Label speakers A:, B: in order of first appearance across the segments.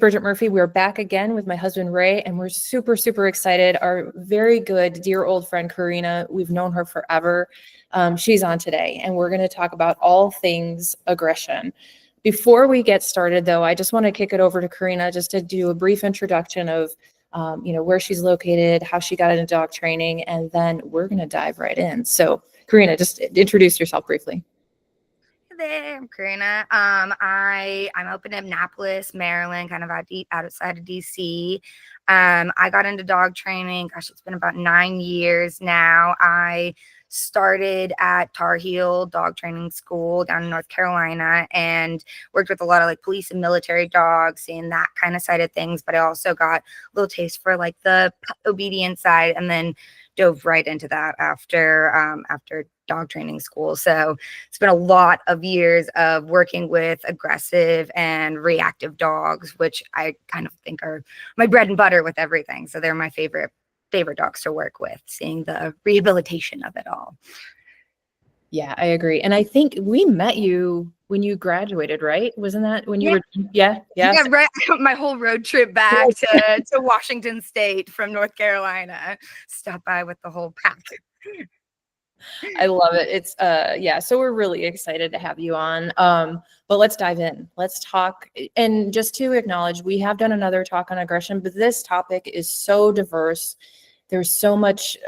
A: Bridget Murphy. We're back again with my husband, Ray, and we're super, super excited. Our very good, dear old friend, Kareena, we've known her forever. She's on today, and we're going to talk about all things aggression. Before we get started, though, I just want to kick it over to Kareena just to do a brief introduction of where she's located, how she got into dog training, and then we're going to dive right in. So, Kareena, just introduce yourself briefly.
B: There, I'm Kareena. I'm up in Annapolis, Maryland, kind of outside of DC. I got into dog training. Gosh, it's been about 9 years now. I started at Tar Heel Dog Training School down in North Carolina and worked with a lot of like police and military dogs, seeing that kind of side of things. But I also got a little taste for like the obedience side, and then dove right into that after dog training school. So it's been a lot of years of working with aggressive and reactive dogs, which I kind of think are my bread and butter with everything. So they're my favorite dogs to work with, seeing the rehabilitation of it all.
A: Yeah, I agree. And I think we met you when you graduated, right? Wasn't that when you were? Yeah.
B: Right. My whole road trip back to Washington State from North Carolina, stopped by with the whole pack.
A: I love it. It's so we're really excited to have you on. But let's dive in. Let's talk. And just to acknowledge, we have done another talk on aggression, but this topic is so diverse. There's so much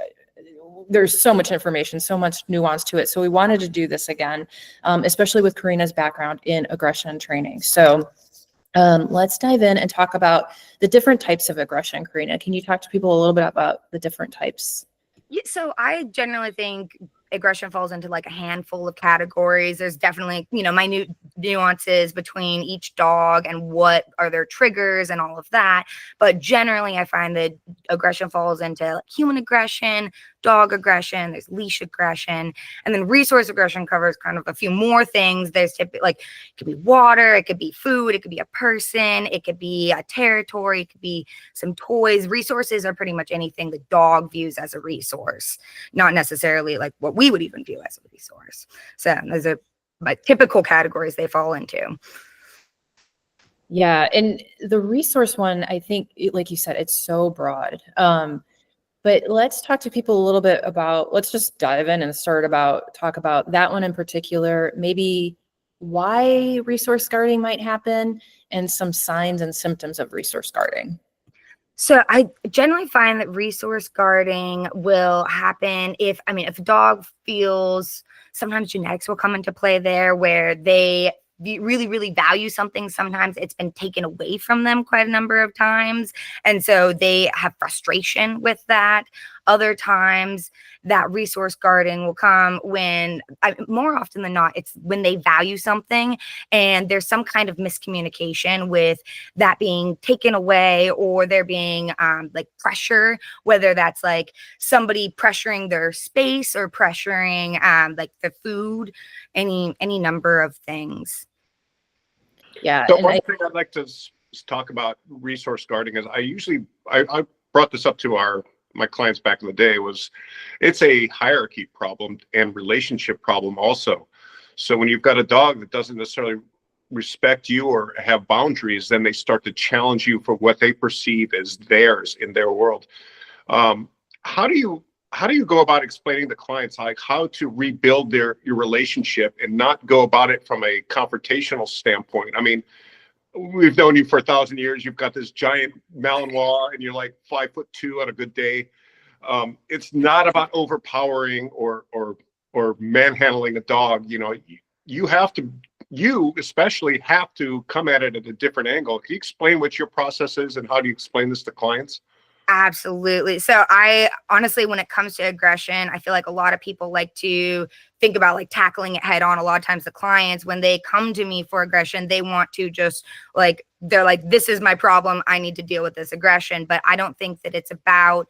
A: information, so much nuance to it. So we wanted to do this again, especially with Kareena's background in aggression training. So let's dive in and talk about the different types of aggression. Kareena, can you talk to people a little bit about the different types?
B: Yeah, so I generally think aggression falls into like a handful of categories. There's definitely, minute nuances between each dog and what are their triggers and all of that. But generally, I find that aggression falls into like human aggression, dog aggression, there's leash aggression, and then resource aggression covers kind of a few more things. There's typically like, it could be water, it could be food, it could be a person, it could be a territory, it could be some toys. Resources are pretty much anything the dog views as a resource, not necessarily like what we would even view as a resource. So those are my typical categories they fall into.
A: Yeah, and the resource one, I think, like you said, it's so broad. But let's talk to people a little bit about, let's just dive in and talk about that one in particular, maybe why resource guarding might happen and some signs and symptoms of resource guarding.
B: So I generally find that resource guarding will happen if a dog feels, sometimes genetics will come into play there, where they really, really value something. Sometimes it's been taken away from them quite a number of times, and so they have frustration with that. Other times that resource guarding will come when, more often than not, it's when they value something and there's some kind of miscommunication with that being taken away, or there being like pressure, whether that's like somebody pressuring their space or pressuring like the food, any number of things.
A: Yeah.
C: So one thing I'd like to talk about resource guarding is I brought this up to my clients back in the day, it's a hierarchy problem and relationship problem also. So when you've got a dog that doesn't necessarily respect you or have boundaries, then they start to challenge you for what they perceive as theirs in their world. How do you go about explaining to clients like how to rebuild your relationship and not go about it from a confrontational standpoint? I mean, we've known you for 1,000 years. You've got this giant Malinois and you're like 5'2" on a good day. It's not about overpowering or manhandling a dog. You especially have to come at it at a different angle. Can you explain what your process is and how do you explain this to clients?
B: Absolutely. So I honestly, when it comes to aggression, I feel like a lot of people like to think about like tackling it head on. A lot of times the clients, when they come to me for aggression, they want to just they're like, this is my problem, I need to deal with this aggression. But I don't think that it's about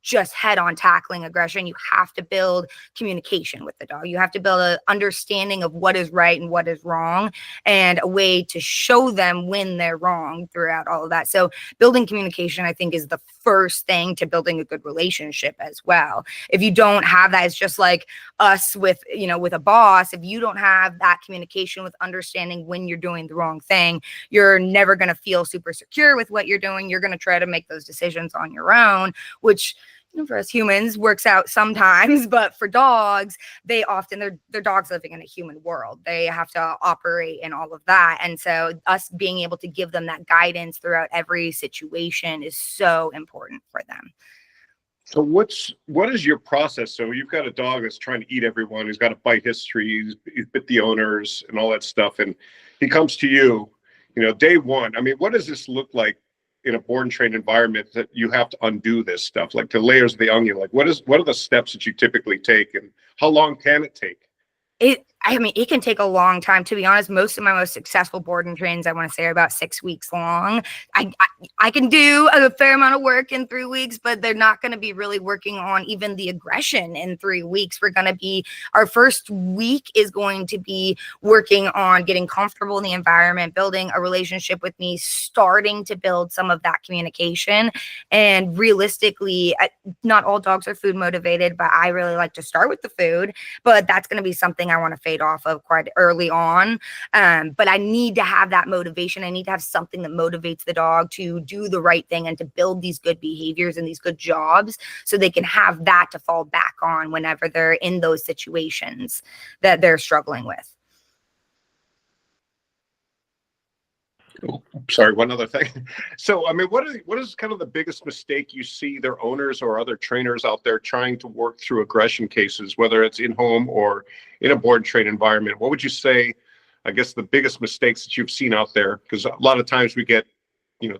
B: just head on tackling aggression. You have to build communication with the dog. You have to build an understanding of what is right and what is wrong, and a way to show them when they're wrong throughout all of that. So building communication, I think, is the first thing to building a good relationship as well. If you don't have that, it's just like us with, with a boss. If you don't have that communication with understanding when you're doing the wrong thing, you're never going to feel super secure with what you're doing. You're going to try to make those decisions on your own, which for us humans works out sometimes, but for dogs, they often, they're dogs living in a human world. They have to operate in all of that. And so us being able to give them that guidance throughout every situation is so important for them.
C: So what is your process? So you've got a dog that's trying to eat everyone. He's got a bite history. He's bit the owners and all that stuff. And he comes to you, day one. I mean, what does this look like in a board and trained environment that you have to undo this stuff, like the layers of the onion? Like what are the steps that you typically take, and how long can it take?
B: It can take a long time. To be honest, most of my most successful board and trains, I want to say, are about 6 weeks long. I can do a fair amount of work in 3 weeks, but they're not going to be really working on even the aggression in 3 weeks. Our first week is going to be working on getting comfortable in the environment, building a relationship with me, starting to build some of that communication. And realistically, not all dogs are food motivated, but I really like to start with the food. But that's going to be something I want to fade off of quite early on. But I need to have that motivation. I need to have something that motivates the dog to do the right thing and to build these good behaviors and these good jobs, so they can have that to fall back on whenever they're in those situations that they're struggling with.
C: Oh, sorry, one other thing. So, I mean, what is kind of the biggest mistake you see their owners or other trainers out there trying to work through aggression cases, whether it's in home or in a board and train environment? What would you say, I guess, the biggest mistakes that you've seen out there? Because a lot of times we get,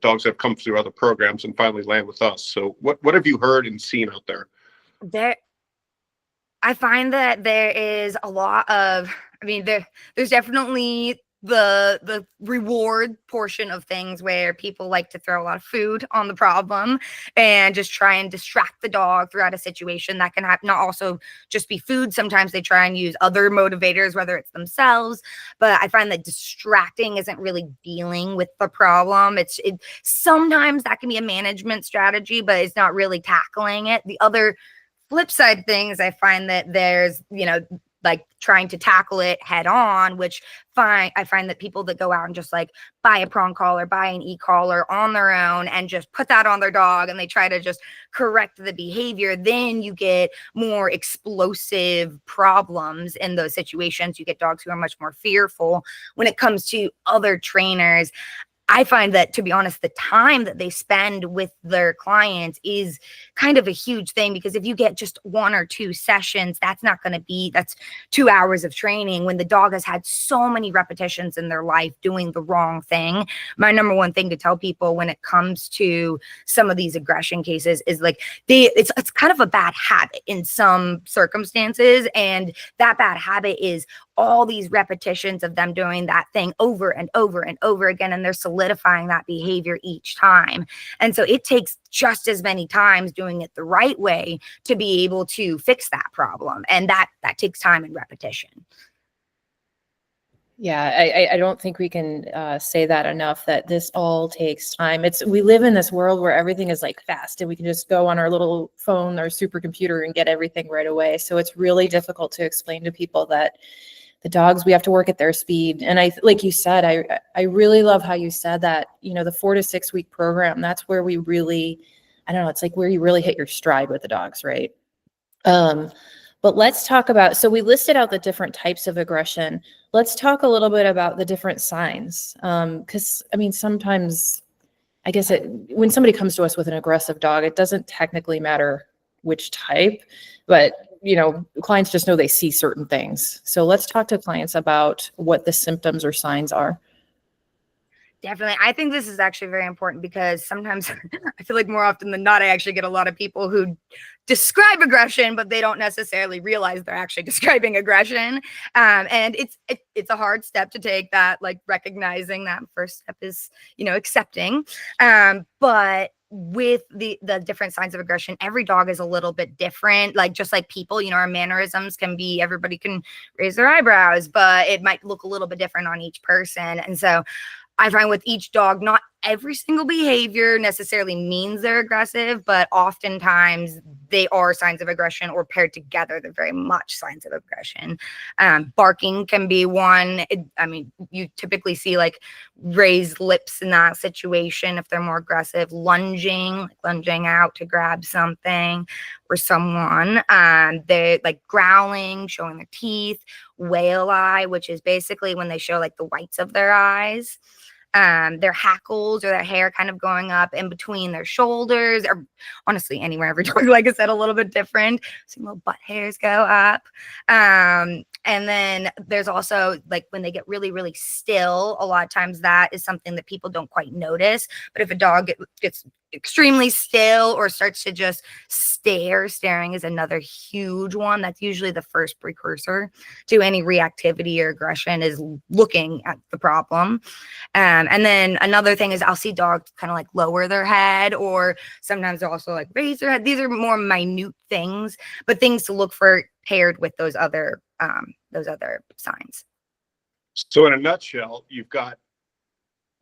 C: dogs that have come through other programs and finally land with us. So what have you heard and seen out there?
B: I find that there is a lot of, there's definitely the reward portion of things where people like to throw a lot of food on the problem and just try and distract the dog throughout a situation. That can not also just be food. Sometimes they try and use other motivators, whether it's themselves. But I find that distracting isn't really dealing with the problem. Sometimes that can be a management strategy, but it's not really tackling it. The other flip side things, I find that there's, like trying to tackle it head on, which I find that people that go out and just like buy a prong collar, buy an e-collar on their own and just put that on their dog and they try to just correct the behavior, then you get more explosive problems in those situations. You get dogs who are much more fearful. When it comes to other trainers, I find that, to be honest, the time that they spend with their clients is kind of a huge thing, because if you get just 1 or 2 sessions, that's 2 hours of training when the dog has had so many repetitions in their life doing the wrong thing. My number one thing to tell people when it comes to some of these aggression cases is like it's kind of a bad habit in some circumstances. And that bad habit is all these repetitions of them doing that thing over and over and over again, and they're solidifying that behavior each time. And so it takes just as many times doing it the right way to be able to fix that problem. And that takes time and repetition.
A: Yeah, I don't think we can say that enough, that this all takes time. We live in this world where everything is like fast and we can just go on our little phone, our supercomputer, and get everything right away. So it's really difficult to explain to people that the dogs, we have to work at their speed. And like you said, I really love how you said that, the 4 to 6 week program, that's where we really, I don't know, it's like where you really hit your stride with the dogs, right? But let's talk about, so we listed out the different types of aggression. Let's talk a little bit about the different signs. Because sometimes, I guess when somebody comes to us with an aggressive dog, it doesn't technically matter which type, but clients just know they see certain things. So let's talk to clients about what the symptoms or signs are.
B: Definitely. I think this is actually very important, because sometimes I feel like more often than not, I actually get a lot of people who describe aggression, but they don't necessarily realize they're actually describing aggression. And it's a hard step to take, that like recognizing that first step is, accepting. But with the different signs of aggression, every dog is a little bit different. Like just like people, you know, our mannerisms can be, everybody can raise their eyebrows, but it might look a little bit different on each person. And so I find with each dog, not every single behavior necessarily means they're aggressive, but oftentimes they are signs of aggression, or paired together, they're very much signs of aggression. Barking can be one. I mean, you typically see like raised lips in that situation if they're more aggressive. Lunging out to grab something or someone. They like growling, showing their teeth. Whale eye, which is basically when they show like the whites of their eyes. Their hackles or their hair kind of going up in between their shoulders, or honestly anywhere. Every dog, like I said, a little bit different. Some little butt hairs go up. And then there's also like when they get really, really still, a lot of times that is something that people don't quite notice. But if a dog gets extremely still or starts to just staring is another huge one. That's usually the first precursor to any reactivity or aggression, is looking at the problem. And then another thing is I'll see dogs kind of like lower their head, or sometimes they'll also like raise their head. These are more minute things, but things to look for paired with those other signs.
C: So in a nutshell, you've got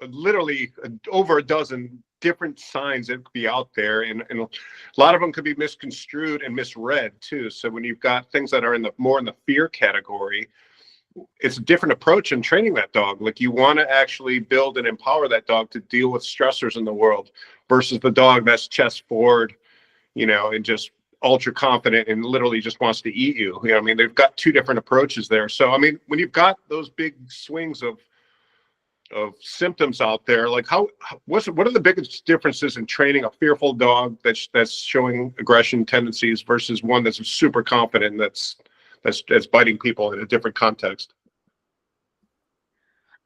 C: literally over a dozen different signs that could be out there, and a lot of them could be misconstrued and misread too. So when you've got things that are more in the fear category, it's a different approach in training that dog. Like you want to actually build and empower that dog to deal with stressors in the world, versus the dog that's chest forward, you know, and just ultra confident and literally just wants to eat you. You know, I mean, they've got two different approaches there. So I mean, when you've got those big swings of symptoms out there, like what are the biggest differences in training a fearful dog that's showing aggression tendencies versus one that's super confident and that's biting people in a different context?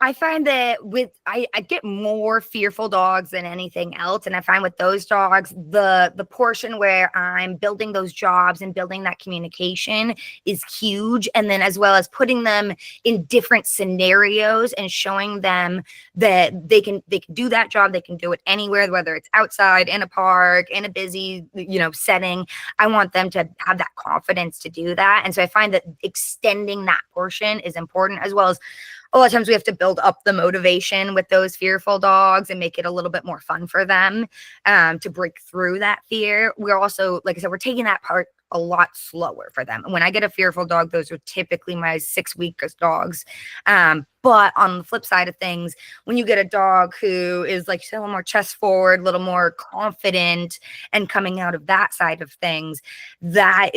B: I find that I get more fearful dogs than anything else. And I find with those dogs, the portion where I'm building those jobs and building that communication is huge. And then as well as putting them in different scenarios and showing them that they can do that job. They can do it anywhere, whether it's outside, in a park, in a busy, you know, setting. I want them to have that confidence to do that. And so I find that extending that portion is important, as well as a lot of times we have to build up the motivation with those fearful dogs and make it a little bit more fun for them to break through that fear. We're also, like I said, we're taking that part a lot slower for them. And when I get a fearful dog, those are typically my 6 weekest dogs. But on the flip side of things, when you get a dog who is like a little more chest forward, a little more confident, and coming out of that side of things, that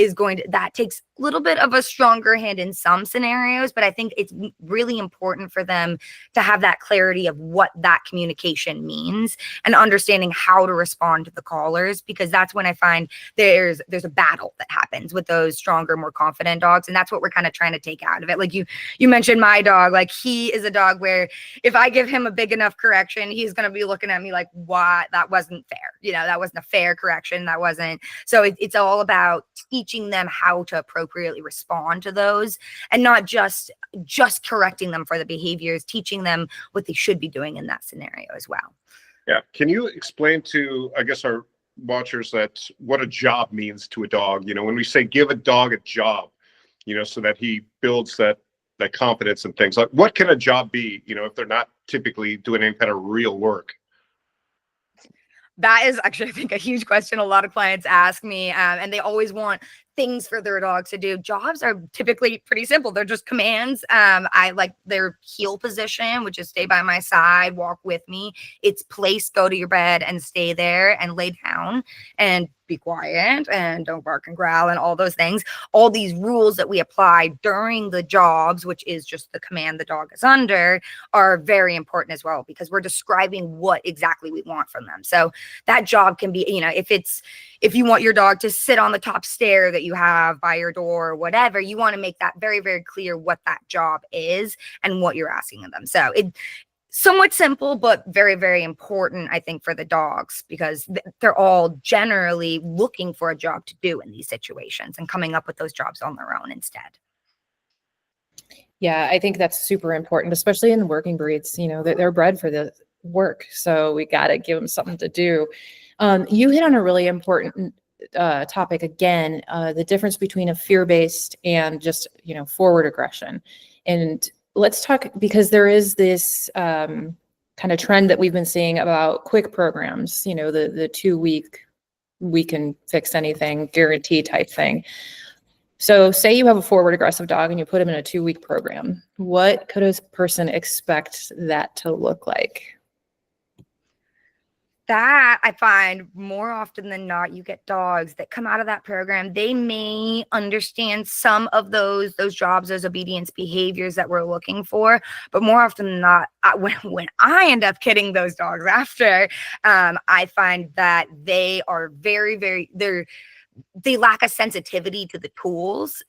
B: takes a little bit of a stronger hand in some scenarios. But I think it's really important for them to have that clarity of what that communication means and understanding how to respond to the callers, because that's when I find there's a battle that happens with those stronger, more confident dogs. And that's what we're kind of trying to take out of it. Like you mentioned my dog, like he is a dog where if I give him a big enough correction, he's going to be looking at me like, what? That wasn't fair. You know, that wasn't a fair correction. That wasn't. So it's all about teaching them how to appropriately respond to those, and not just correcting them for the behaviors, teaching them what they should be doing in that scenario as well.
C: Yeah. Can you explain to, I guess, our watchers what a job means to a dog? You know, when we say give a dog a job, you know, so that he builds that confidence and things, like what can a job be, you know, if they're not typically doing any kind of real work?
B: That is actually, I think, a huge question a lot of clients ask me, and they always want things for their dogs to do. Jobs are typically pretty simple. They're just commands. I like their heel position, which is stay by my side, walk with me. It's place, go to your bed and stay there and lay down and be quiet and don't bark and growl and all those things. All these rules that we apply during the jobs, which is just the command the dog is under, are very important as well, because we're describing what exactly we want from them. So that job can be, you know, if you want your dog to sit on the top stair that you have by your door or whatever, you want to make that very, very clear what that job is and what you're asking of them. So it's somewhat simple, but very, very important, I think, for the dogs, because they're all generally looking for a job to do in these situations and coming up with those jobs on their own instead.
A: Yeah, I think that's super important, especially in working breeds. You know, they're bred for work. So we got to give them something to do. You hit on a really important topic again, the difference between a fear-based and just, forward aggression. And let's talk, because there is this kind of trend that we've been seeing about quick programs, the 2-week, we can fix anything guarantee type thing. So say you have a forward aggressive dog and you put him in a 2-week program. What could a person expect that to look like?
B: That I find more often than not, you get dogs that come out of that program. They may understand some of those jobs, those obedience behaviors that we're looking for, but more often than not, when I end up getting those dogs after, I find that they are they lack a sensitivity to the tools,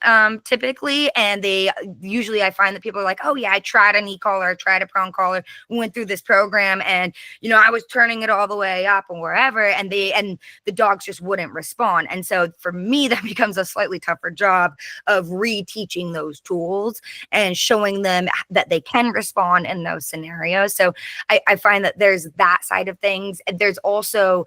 B: typically. And I find that people are like, oh yeah, I tried an e-collar, I tried a prong collar, went through this program, and I was turning it all the way up and wherever, and the dogs just wouldn't respond. And so for me, that becomes a slightly tougher job of reteaching those tools and showing them that they can respond in those scenarios. So I find that there's that side of things. And there's also,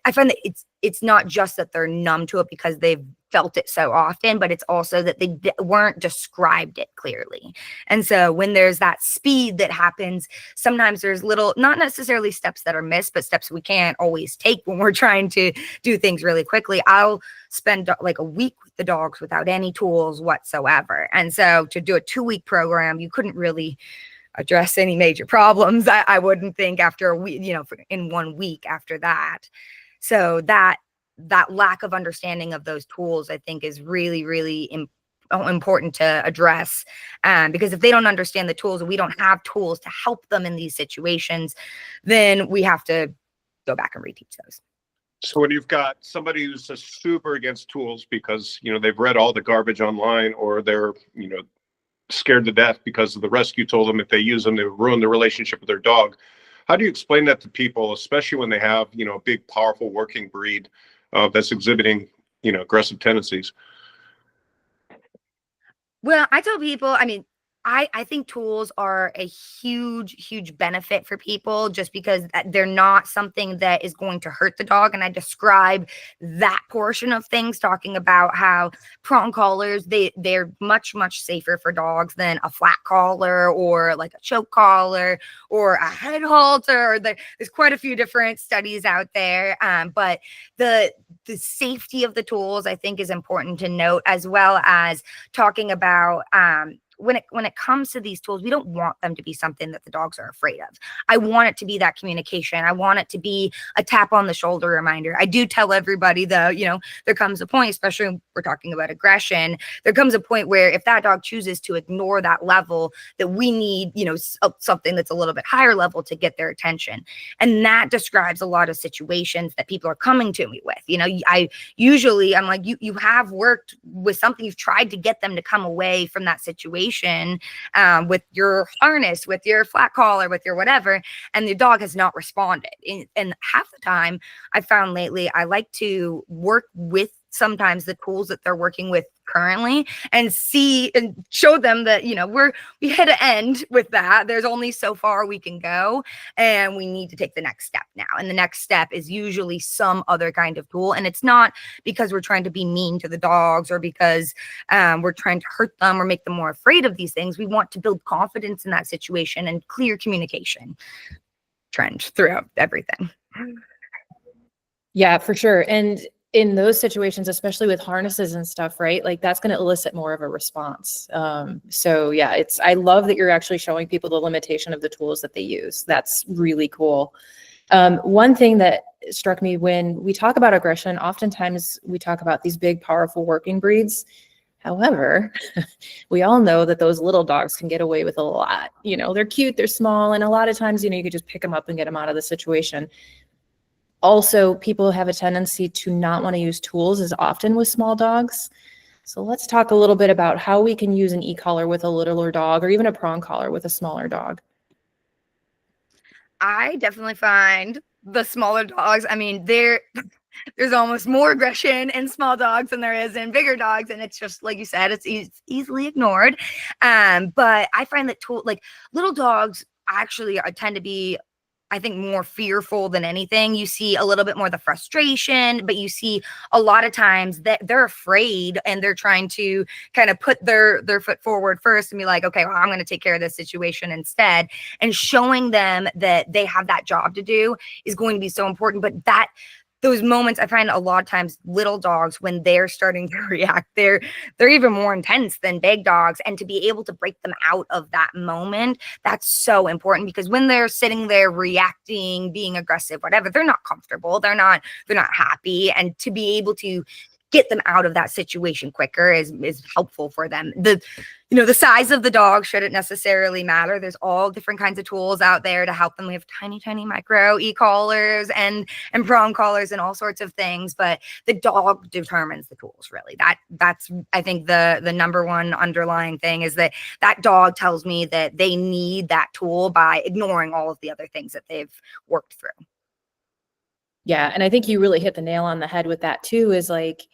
B: I find that it's not just that they're numb to it because they've felt it so often, but it's also that they weren't described it clearly. And so when there's that speed that happens, sometimes there's little, not necessarily steps that are missed, but steps we can't always take when we're trying to do things really quickly. I'll spend like a week with the dogs without any tools whatsoever. And so to do a 2-week program, you couldn't really address any major problems, I wouldn't think, after a week, in 1 week after that. So that lack of understanding of those tools, I think, is really, really important to address. Because if they don't understand the tools and we don't have tools to help them in these situations, then we have to go back and reteach those.
C: So when you've got somebody who's just super against tools because, they've read all the garbage online, or they're, scared to death because of the rescue told them if they use them, they would ruin the relationship with their dog. How do you explain that to people, especially when they have, a big, powerful working breed that's exhibiting, aggressive tendencies?
B: Well, I tell people, I think tools are a huge, huge benefit for people, just because they're not something that is going to hurt the dog. And I describe that portion of things, talking about how prong collars, they're much, much safer for dogs than a flat collar or like a choke collar or a head halter. There's quite a few different studies out there. But the safety of the tools, I think, is important to note, as well as talking about when it comes to these tools, we don't want them to be something that the dogs are afraid of. I want it to be that communication. I want it to be a tap on the shoulder reminder. I do tell everybody, though, there comes a point, especially when we're talking about aggression, there comes a point where if that dog chooses to ignore that level, that we need, something that's a little bit higher level to get their attention. And that describes a lot of situations that people are coming to me with. I'm like, you have worked with something, you've tried to get them to come away from that situation, with your harness, with your flat collar, with your whatever, and the dog has not responded. And half the time I found lately, I like to work with sometimes the tools that they're working with currently and see and show them that, we hit an end with that. There's only so far we can go, and we need to take the next step now. And the next step is usually some other kind of tool. And it's not because we're trying to be mean to the dogs or because we're trying to hurt them or make them more afraid of these things. We want to build confidence in that situation and clear communication trend throughout everything.
A: Yeah, for sure. And in those situations, especially with harnesses and stuff, right? Like that's going to elicit more of a response. So yeah, I love that you're actually showing people the limitation of the tools that they use. That's really cool. One thing that struck me when we talk about aggression, oftentimes we talk about these big, powerful working breeds. However, we all know that those little dogs can get away with a lot. They're cute, they're small, and a lot of times, you could just pick them up and get them out of the situation. Also, people have a tendency to not want to use tools as often with small dogs. So let's talk a little bit about how we can use an e-collar with a littler dog, or even a prong collar with a smaller dog.
B: I definitely find the smaller dogs, there's almost more aggression in small dogs than there is in bigger dogs. And it's just, like you said, it's easily ignored. But I find that little dogs actually tend to be I think more fearful than anything. You see a little bit more the frustration, but you see a lot of times that they're afraid and they're trying to kind of put their foot forward first and be like, okay, well, I'm going to take care of this situation instead. And showing them that they have that job to do is going to be so important. But those moments, I find a lot of times little dogs, when they're starting to react, they're even more intense than big dogs. And to be able to break them out of that moment, that's so important, because when they're sitting there reacting, being aggressive, whatever, they're not comfortable, they're not happy. And to be able to get them out of that situation quicker is helpful for them. The size of the dog shouldn't necessarily matter. There's all different kinds of tools out there to help them. We have tiny micro e-collars and prong collars and all sorts of things, but the dog determines the tools, really. That's I think the number one underlying thing is that dog tells me that they need that tool by ignoring all of the other things that they've worked through.
A: Yeah, and I think you really hit the nail on the head with that too, is like,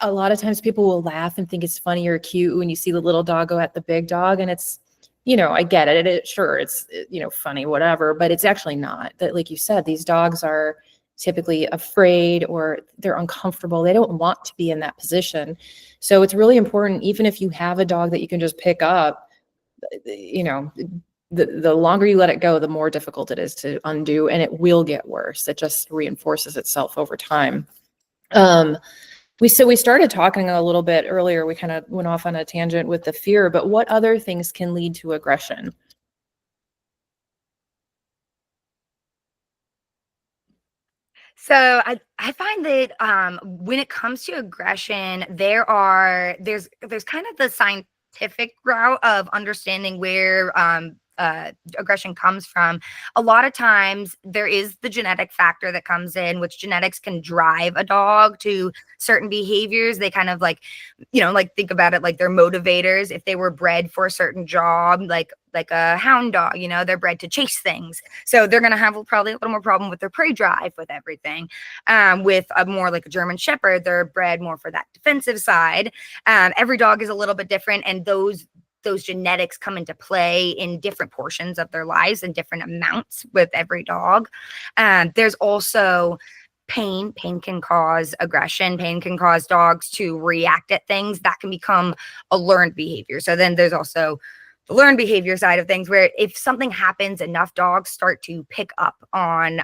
A: a lot of times people will laugh and think it's funny or cute when you see the little dog go at the big dog, and it's, I get it. Sure, it's, funny, whatever, but it's actually not. That, like you said, these dogs are typically afraid or they're uncomfortable. They don't want to be in that position. So it's really important, even if you have a dog that you can just pick up, the longer you let it go, the more difficult it is to undo, and it will get worse. It just reinforces itself over time. We started talking a little bit earlier. We kind of went off on a tangent with the fear, but what other things can lead to aggression?
B: So I find that when it comes to aggression, there's kind of the scientific route of understanding where aggression comes from. A lot of times there is the genetic factor that comes in, which genetics can drive a dog to certain behaviors. They kind of think about it like they're motivators. If they were bred for a certain job, like a hound dog, they're bred to chase things. So they're going to have probably a little more problem with their prey drive with everything. With a more like a German Shepherd, they're bred more for that defensive side. Every dog is a little bit different, and those genetics come into play in different portions of their lives and different amounts with every dog. There's also pain. Pain can cause aggression. Pain can cause dogs to react at things that can become a learned behavior. So then there's also the learned behavior side of things, where if something happens, enough dogs start to pick up on,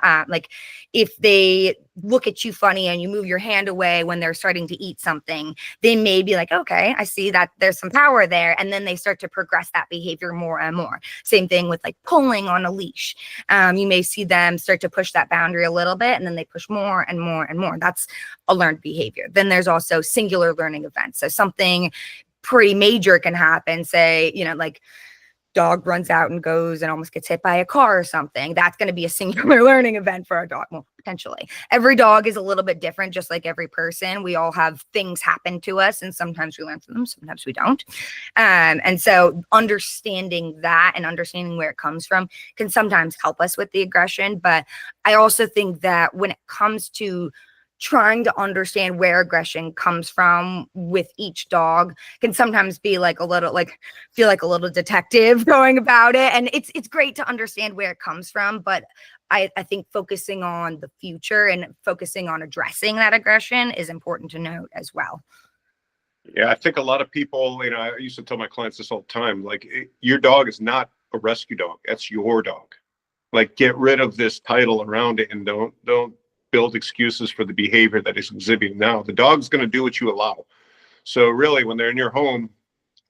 B: if they look at you funny and you move your hand away when they're starting to eat something, they may be like, okay, I see that there's some power there. And then they start to progress that behavior more and more. Same thing with like pulling on a leash. You may see them start to push that boundary a little bit, and then they push more and more and more. That's a learned behavior. Then there's also singular learning events. So something pretty major can happen, say, like dog runs out and goes and almost gets hit by a car or something. That's going to be a singular learning event for a dog. Well, potentially. Every dog is a little bit different, just like every person. We all have things happen to us, and sometimes we learn from them, sometimes we don't. And so understanding that and understanding where it comes from can sometimes help us with the aggression. But I also think that when it comes to trying to understand where aggression comes from with each dog can sometimes be feel like a little detective going about it. And it's great to understand where it comes from, but I think focusing on the future and focusing on addressing that aggression is important to note as well.
C: Yeah, I think a lot of people, I used to tell my clients this all the time, like, your dog is not a rescue dog. That's your dog. Like, get rid of this title around it, and don't build excuses for the behavior that is exhibiting now. The dog's going to do what you allow. So really, when they're in your home,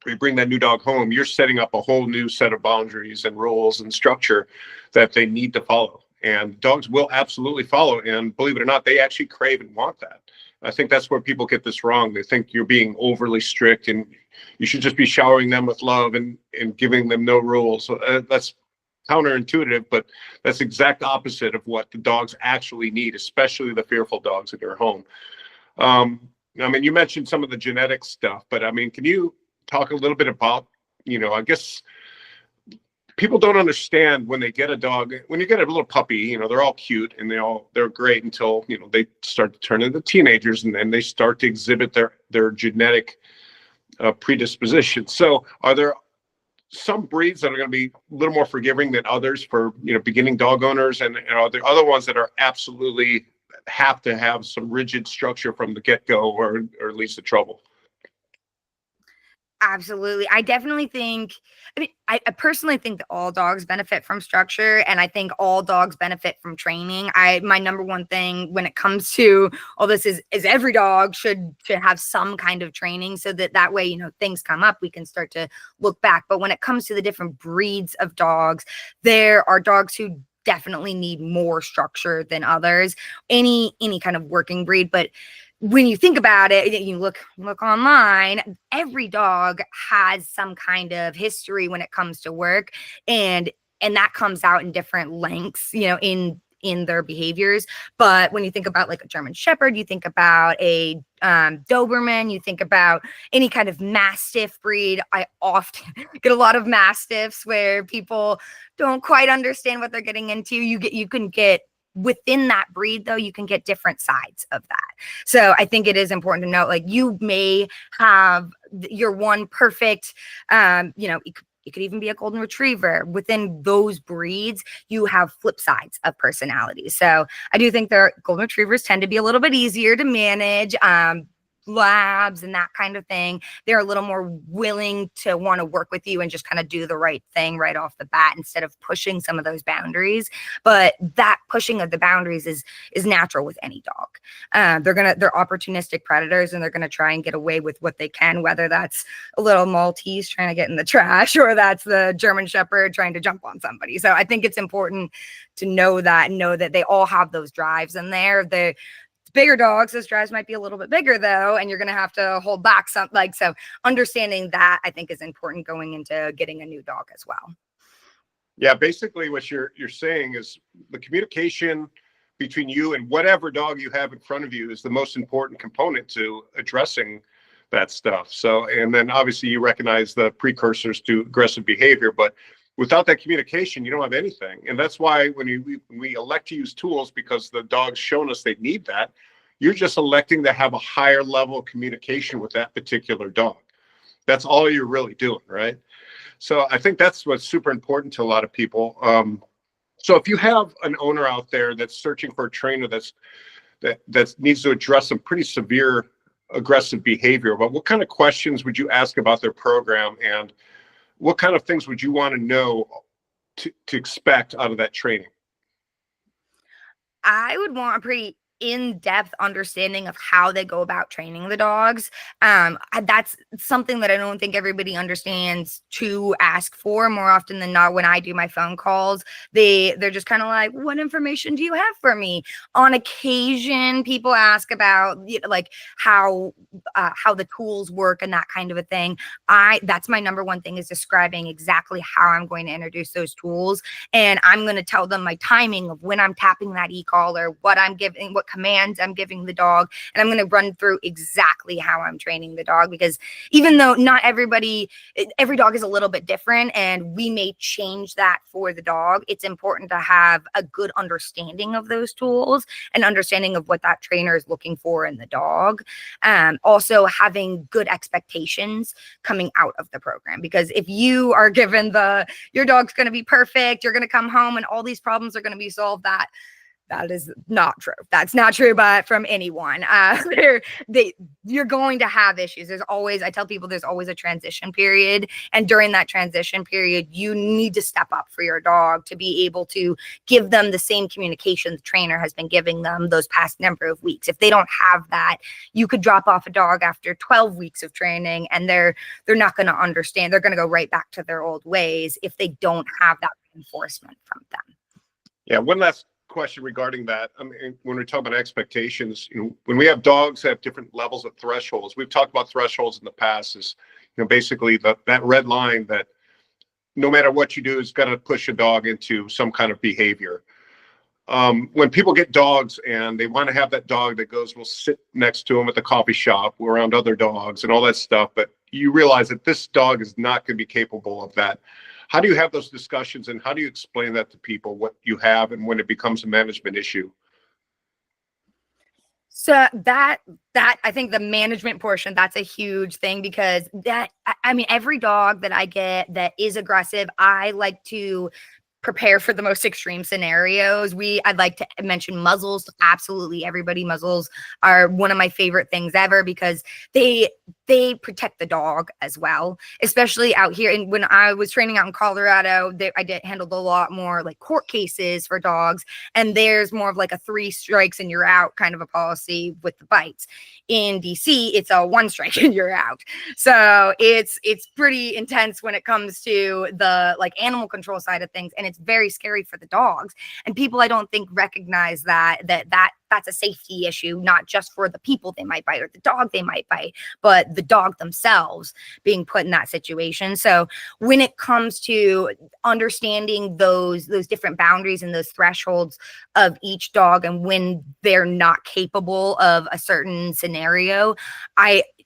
C: you bring that new dog home, you're setting up a whole new set of boundaries and rules and structure that they need to follow. And dogs will absolutely follow. And believe it or not, they actually crave and want that. I think that's where people get this wrong. They think you're being overly strict and you should just be showering them with love and giving them no rules. So that's counterintuitive, but that's the exact opposite of what the dogs actually need, especially the fearful dogs in your home. You mentioned some of the genetic stuff, but can you talk a little bit about, I guess people don't understand when they get a dog, when you get a little puppy, they're all cute and they're great until, they start to turn into teenagers, and then they start to exhibit their genetic predisposition. So are there some breeds that are going to be a little more forgiving than others for, beginning dog owners, and the other ones that are absolutely have to have some rigid structure from the get-go, or at least the trouble.
B: Absolutely. I definitely think, I personally think that all dogs benefit from structure, and I think all dogs benefit from training. My number one thing when it comes to all this is every dog should have some kind of training, so that way, things come up, we can start to look back. But when it comes to the different breeds of dogs, there are dogs who definitely need more structure than others, any kind of working breed. But when you think about it, you look online, every dog has some kind of history when it comes to work, and that comes out in different lengths, in their behaviors. But when you think about like a German Shepherd, you think about a Doberman, you think about any kind of Mastiff breed. I often get a lot of Mastiffs where people don't quite understand what they're getting into. You can get within that breed, though, you can get different sides of that. So I think it is important to note, like, you may have your one perfect, it could even be a golden retriever. Within those breeds, you have flip sides of personalities. So I do think golden retrievers tend to be a little bit easier to manage. Labs and that kind of thing, they're a little more willing to want to work with you and just kind of do the right thing right off the bat instead of pushing some of those boundaries. But that pushing of the boundaries is natural with any dog. They're opportunistic predators, and they're gonna try and get away with what they can, whether that's a little Maltese trying to get in the trash or that's the German Shepherd trying to jump on somebody. So I think it's important to know that they all have those drives in there. Bigger dogs, those drives might be a little bit bigger, though, and you're going to have to hold back so understanding that, I think, is important going into getting a new dog as well.
C: Yeah, basically what you're saying is the communication between you and whatever dog you have in front of you is the most important component to addressing that stuff. So, and then obviously you recognize the precursors to aggressive behavior, but without that communication, you don't have anything. And that's why when we elect to use tools, because the dog's shown us they need that, you're just electing to have a higher level of communication with that particular dog. That's all you're really doing, right? So I think that's what's super important to a lot of people. So if you have an owner out there that's searching for a trainer that needs to address some pretty severe aggressive behavior, but what kind of questions would you ask about their program, and what kind of things would you want to know to expect out of that training?
B: I would want a pretty in-depth understanding of how they go about training the dogs. That's something that I don't think everybody understands to ask for. More often than not, when I do my phone calls, they're just kind of like, what information do you have for me? On occasion, people ask about like how the tools work and that kind of a thing. That's my number one thing, is describing exactly how I'm going to introduce those tools. And I'm going to tell them my timing of when I'm tapping that e-collar, what I'm giving, what commands I'm giving the dog. And I'm going to run through exactly how I'm training the dog, because even though not every dog is a little bit different, and we may change that for the dog, it's important to have a good understanding of those tools and understanding of what that trainer is looking for in the dog. Also having good expectations coming out of the program, because if you are given your dog's going to be perfect, you're going to come home and all these problems are going to be solved, that is not true. That's not true, but from anyone. You're going to have issues. I tell people there's always a transition period. And during that transition period, you need to step up for your dog to be able to give them the same communication the trainer has been giving them those past number of weeks. If they don't have that, you could drop off a dog after 12 weeks of training, and they're not going to understand. They're going to go right back to their old ways if they don't have that reinforcement from them.
C: Yeah, one last question regarding that. I mean, when we talk about expectations, when we have dogs that have different levels of thresholds, we've talked about thresholds in the past, is basically that red line that no matter what you do is going to push a dog into some kind of behavior. When people get dogs and they want to have that dog that will sit next to them at the coffee shop around other dogs and all that stuff, but you realize that this dog is not going to be capable of that. How do you have those discussions, and how do you explain that to people, what you have, and when it becomes a management issue?
B: So that I think the management portion, that's a huge thing, because I mean, every dog that I get that is aggressive, I like to prepare for the most extreme scenarios. I'd like to mention muzzles. Absolutely, everybody, muzzles are one of my favorite things ever, because they protect the dog as well, especially out here. And when I was training out in Colorado, I did handled a lot more like court cases for dogs, and there's more of like a 3 strikes and you're out kind of a policy with the bites. In DC, it's a 1 strike and you're out. So it's pretty intense when it comes to the like animal control side of things, and it's very scary for the dogs. And people, I don't think, recognize that's a safety issue, not just for the people they might bite or the dog they might bite, but the dog themselves being put in that situation. So when it comes to understanding those different boundaries and those thresholds of each dog, and when they're not capable of a certain scenario,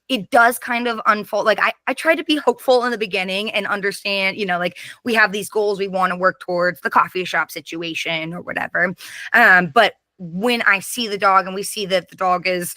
B: it does kind of unfold. Like I try to be hopeful in the beginning and understand, like we have these goals we want to work towards, the coffee shop situation or whatever. But when I see the dog and we see that the dog is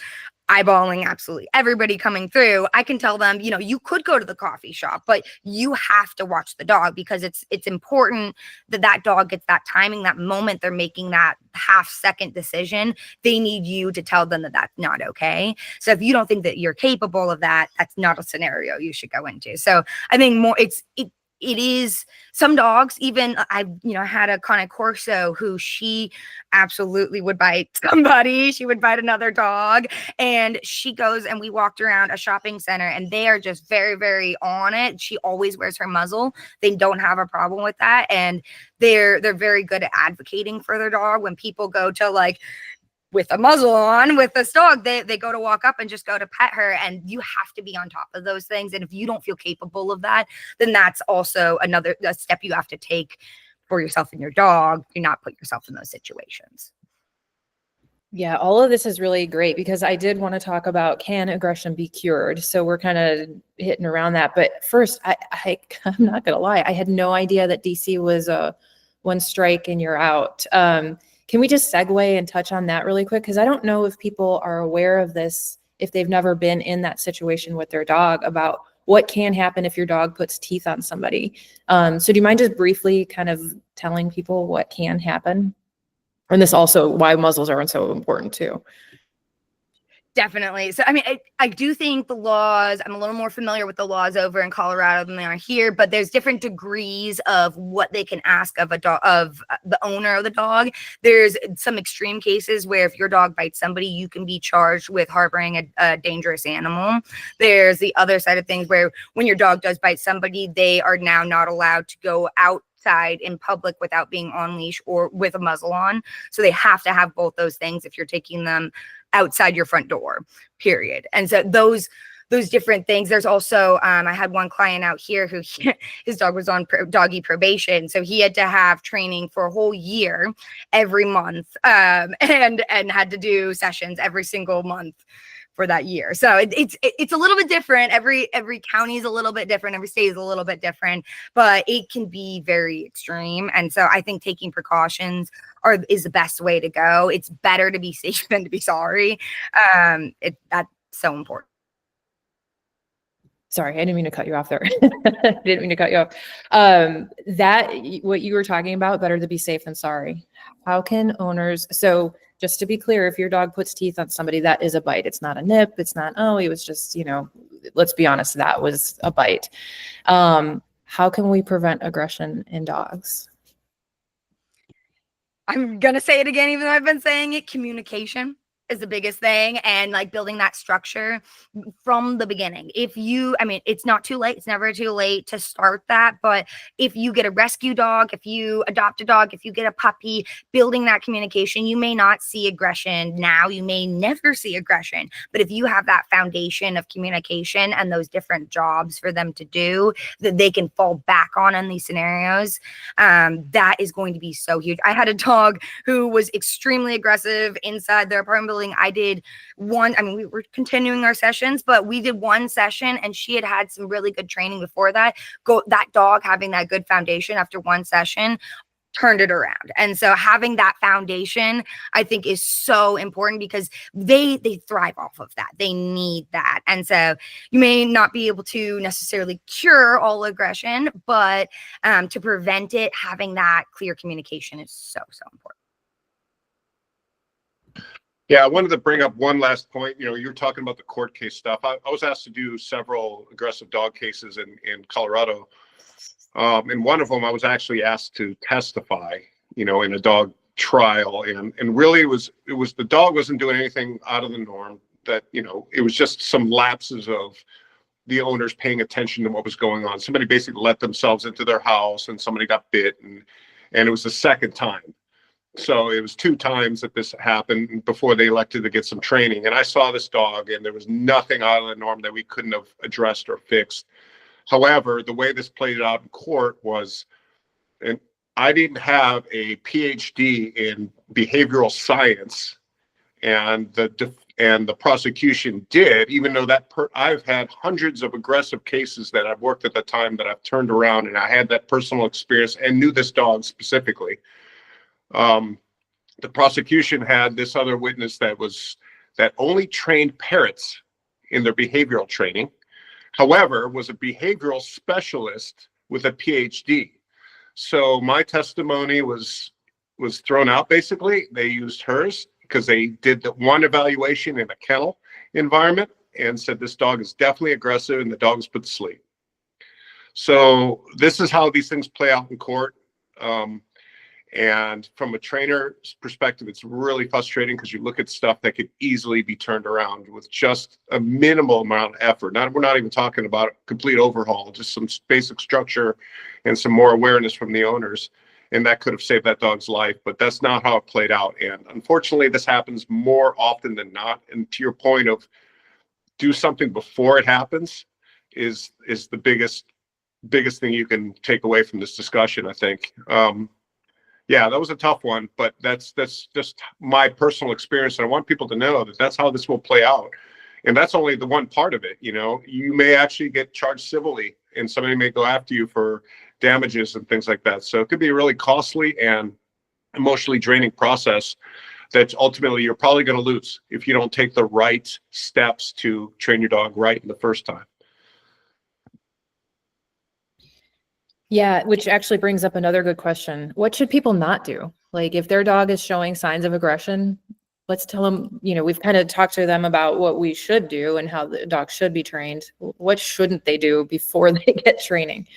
B: eyeballing absolutely everybody coming through, I can tell them, you could go to the coffee shop, but you have to watch the dog, because it's important that dog gets that timing, that moment they're making that half-second decision. They need you to tell them that that's not okay. So if you don't think that you're capable of that, that's not a scenario you should go into. So I think more it is some dogs, even I had a Cane Corso who she absolutely would bite somebody. She would bite another dog, and she goes, and we walked around a shopping center, and they are just very, very on it. She always wears her muzzle. They don't have a problem with that. And they're very good at advocating for their dog. When people go to like, with a muzzle on with this dog, they go to walk up and just go to pet her, and you have to be on top of those things. And if you don't feel capable of that, then that's also a step you have to take for yourself and your dog. Do not put yourself in those situations.
A: Yeah, all of this is really great, because I did want to talk about, can aggression be cured? So we're kind of hitting around that. But first, I'm not going to lie, I had no idea that DC was a 1 strike and you're out. Can we just segue and touch on that really quick? Because I don't know if people are aware of this, if they've never been in that situation with their dog, about what can happen if your dog puts teeth on somebody. So do you mind just briefly kind of telling people what can happen? And this also why muzzles are so important too.
B: Definitely. So, I mean, I do think the laws, I'm a little more familiar with the laws over in Colorado than they are here, but there's different degrees of what they can ask of a dog, of the owner of the dog. There's some extreme cases where if your dog bites somebody, you can be charged with harboring a dangerous animal. There's the other side of things where when your dog does bite somebody, they are now not allowed to go outside in public without being on leash or with a muzzle on. So they have to have both those things if you're taking them outside your front door, period. And so those different things. There's also, I had one client out here who his dog was on doggy probation. So he had to have training for a whole year every month, and had to do sessions every single month for that year. So it's a little bit different. Every county is a little bit different. Every state is a little bit different, but it can be very extreme. And so I think taking precautions is the best way to go. It's better to be safe than to be sorry. That's so important.
A: Sorry, I didn't mean to cut you off there. Didn't mean to cut you off. That what you were talking about, better to be safe than sorry. How can owners, so just to be clear, if your dog puts teeth on somebody, that is a bite. It's not a nip. It's not, oh, he was just, let's be honest, that was a bite. How can we prevent aggression in dogs?
B: I'm going to say it again, even though I've been saying it. Communication is the biggest thing, and like building that structure from the beginning. It's not too late. It's never too late to start that. But if you get a rescue dog, if you adopt a dog, if you get a puppy, building that communication, you may not see aggression now. You may never see aggression. But if you have that foundation of communication and those different jobs for them to do that they can fall back on in these scenarios, that is going to be so huge. I had a dog who was extremely aggressive inside their apartment building. I did one, we were continuing our sessions, but we did one session and she had some really good training before that. That dog having that good foundation after one session turned it around. And so having that foundation, I think, is so important because they thrive off of that. They need that. And so you may not be able to necessarily cure all aggression, but to prevent it, having that clear communication is so, so important.
C: Yeah, I wanted to bring up one last point. You were talking about the court case stuff. I was asked to do several aggressive dog cases in Colorado. In one of them, I was actually asked to testify, in a dog trial. And really it was the dog wasn't doing anything out of the norm. That, it was just some lapses of the owners paying attention to what was going on. Somebody basically let themselves into their house and somebody got bit, and it was the second time. So it was 2 times that this happened before they elected to get some training. And I saw this dog, and there was nothing out of the norm that we couldn't have addressed or fixed. However, the way this played out in court was, and I didn't have a PhD in behavioral science, and the prosecution did, even though I've had hundreds of aggressive cases that I've worked at the time that I've turned around, and I had that personal experience and knew this dog specifically. The prosecution had this other witness that only trained parrots in their behavioral training. However, was a behavioral specialist with a PhD. So my testimony was thrown out. Basically, they used hers because they did the one evaluation in a kennel environment and said this dog is definitely aggressive, and the dog was put to sleep. So this is how these things play out in court. And from a trainer's perspective, it's really frustrating because you look at stuff that could easily be turned around with just a minimal amount of effort. We're not even talking about a complete overhaul, just some basic structure and some more awareness from the owners. And that could have saved that dog's life, but that's not how it played out. And unfortunately, this happens more often than not. And to your point of do something before it happens is the biggest thing you can take away from this discussion, I think. Yeah, that was a tough one, but that's just my personal experience. And I want people to know that that's how this will play out. And that's only the one part of it. You may actually get charged civilly, and somebody may go after you for damages and things like that. So it could be a really costly and emotionally draining process that ultimately you're probably going to lose if you don't take the right steps to train your dog right in the first time.
A: Yeah, which actually brings up another good question. What should people not do? Like if their dog is showing signs of aggression, let's tell them, we've kind of talked to them about what we should do and how the dog should be trained. What shouldn't they do before they get training?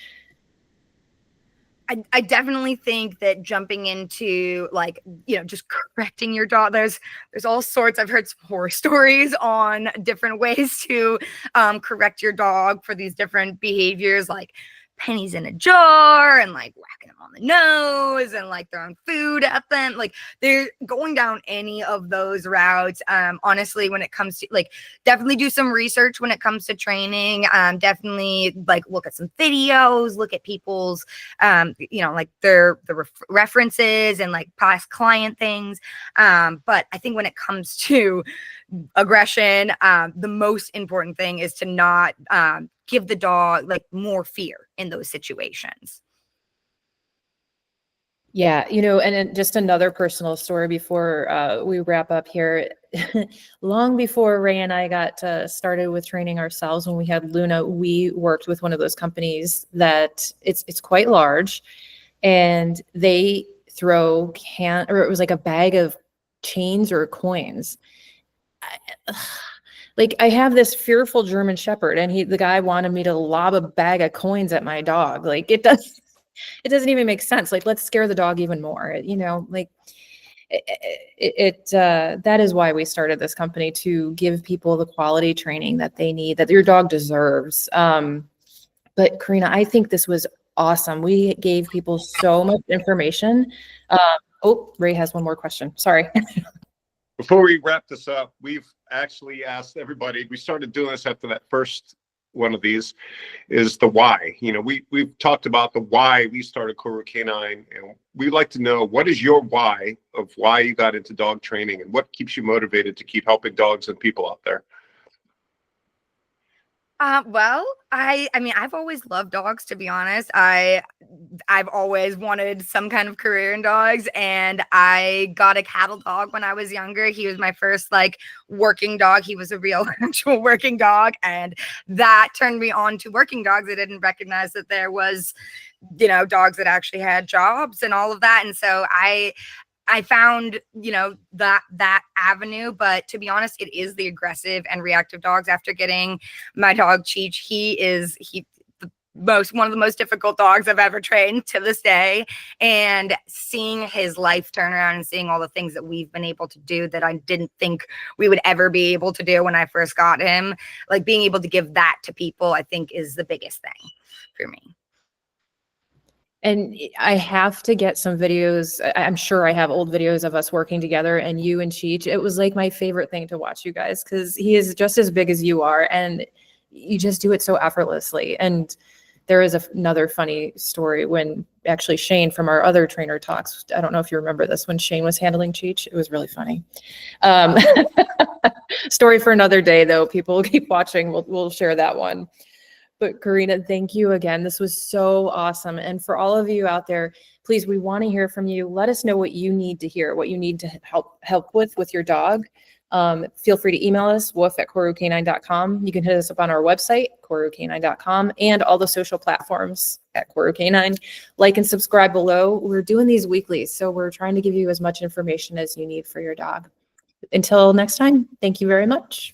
B: I definitely think that jumping into just correcting your dog, there's all sorts. I've heard some horror stories on different ways to correct your dog for these different behaviors, like pennies in a jar and like whacking them on the nose and like throwing food at them. Like they're going down any of those routes. Honestly, when it comes to definitely do some research when it comes to training. Definitely look at some videos, look at people's, their references and past client things. But I think when it comes to aggression, the most important thing is to not give the dog more fear in those situations.
A: Yeah, and then just another personal story before we wrap up here. Long before Ray and I got started with training ourselves, when we had Luna, we worked with one of those companies that it's quite large, and they throw it was like a bag of chains or coins. I have this fearful German Shepherd, and the guy wanted me to lob a bag of coins at my dog. It doesn't even make sense. Let's scare the dog even more. That is why we started this company, to give people the quality training that they need, that your dog deserves. But Kareena, I think this was awesome. We gave people so much information. Ray has one more question. Sorry.
C: Before we wrap this up, we've actually asked everybody, we started doing this after that first one of these, is the why. We've talked about the why we started Koru K9, and we'd like to know, what is your why of why you got into dog training, and what keeps you motivated to keep helping dogs and people out there?
B: Well, I mean, I've always loved dogs, to be honest. I've always wanted some kind of career in dogs, and I got a cattle dog when I was younger. He was my first like working dog. He was a real actual working dog, and that turned me on to working dogs. I didn't recognize that there was, dogs that actually had jobs and all of that. And so I found, that avenue, but to be honest, it is the aggressive and reactive dogs. After getting my dog Cheech, one of the most difficult dogs I've ever trained to this day. And seeing his life turn around and seeing all the things that we've been able to do that I didn't think we would ever be able to do when I first got him, like being able to give that to people, I think is the biggest thing for me.
A: And I have to get some videos. I'm sure I have old videos of us working together and you and Cheech. It was like my favorite thing to watch you guys because he is just as big as you are and you just do it so effortlessly. And there is another funny story when actually Shane from our other trainer talks. I don't know if you remember this when Shane was handling Cheech. It was really funny. Story for another day, though. People keep watching. We'll share that one. But Kareena, thank you again. This was so awesome. And for all of you out there, please, we want to hear from you. Let us know what you need to hear, what you need to help with your dog. Feel free to email us, woof@KoruK9.com. You can hit us up on our website, KoruK9.com, and all the social platforms at Koru K9. Like and subscribe below. We're doing these weekly, so we're trying to give you as much information as you need for your dog. Until next time, thank you very much.